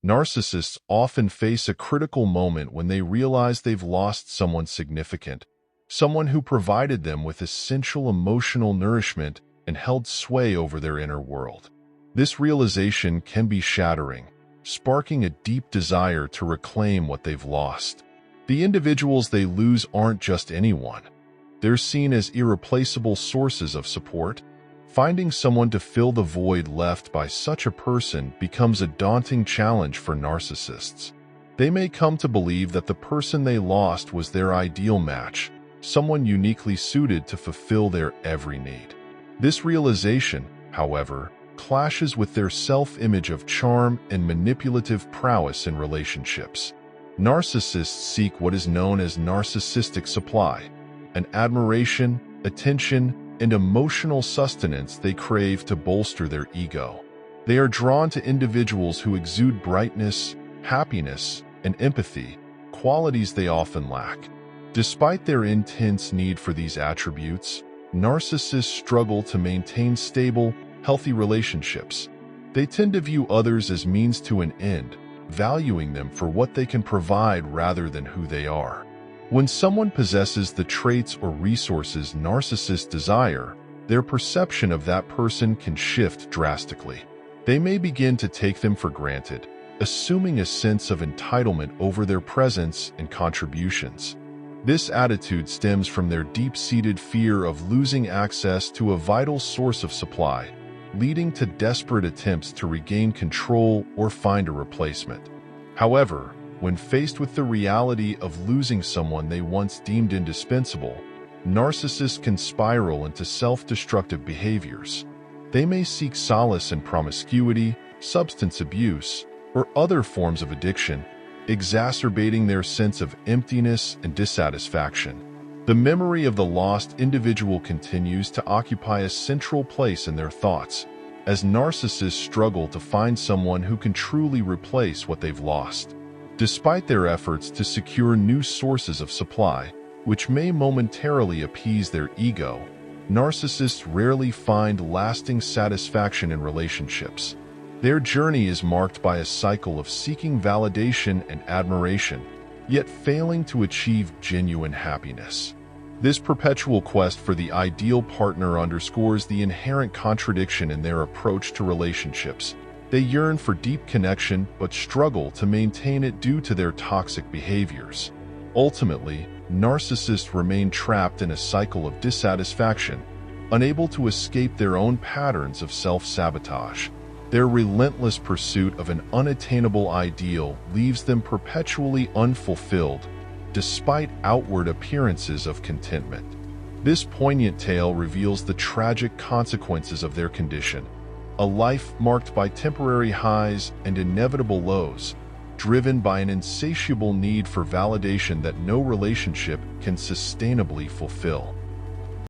Narcissists often face a critical moment when they realize they've lost someone significant, someone who provided them with essential emotional nourishment and held sway over their inner world. This realization can be shattering, sparking a deep desire to reclaim what they've lost. The individuals they lose aren't just anyone. They're seen as irreplaceable sources of support. Finding someone to fill the void left by such a person becomes a daunting challenge for narcissists. They may come to believe that the person they lost was their ideal match, someone uniquely suited to fulfill their every need. This realization, however, clashes with their self-image of charm and manipulative prowess in relationships. Narcissists seek what is known as narcissistic supply, an admiration, attention, and emotional sustenance they crave to bolster their ego. They are drawn to individuals who exude brightness, happiness, and empathy, qualities they often lack. Despite their intense need for these attributes, narcissists struggle to maintain stable, healthy relationships. They tend to view others as means to an end, valuing them for what they can provide rather than who they are. When someone possesses the traits or resources narcissists desire, their perception of that person can shift drastically. They may begin to take them for granted, assuming a sense of entitlement over their presence and contributions. This attitude stems from their deep-seated fear of losing access to a vital source of supply, leading to desperate attempts to regain control or find a replacement. However, when faced with the reality of losing someone they once deemed indispensable, narcissists can spiral into self-destructive behaviors. They may seek solace in promiscuity, substance abuse, or other forms of addiction, exacerbating their sense of emptiness and dissatisfaction. The memory of the lost individual continues to occupy a central place in their thoughts, as narcissists struggle to find someone who can truly replace what they've lost. Despite their efforts to secure new sources of supply, which may momentarily appease their ego, narcissists rarely find lasting satisfaction in relationships. Their journey is marked by a cycle of seeking validation and admiration, yet failing to achieve genuine happiness. This perpetual quest for the ideal partner underscores the inherent contradiction in their approach to relationships. They yearn for deep connection but struggle to maintain it due to their toxic behaviors. Ultimately, narcissists remain trapped in a cycle of dissatisfaction, unable to escape their own patterns of self-sabotage. Their relentless pursuit of an unattainable ideal leaves them perpetually unfulfilled, despite outward appearances of contentment. This poignant tale reveals the tragic consequences of their condition, a life marked by temporary highs and inevitable lows, driven by an insatiable need for validation that no relationship can sustainably fulfill.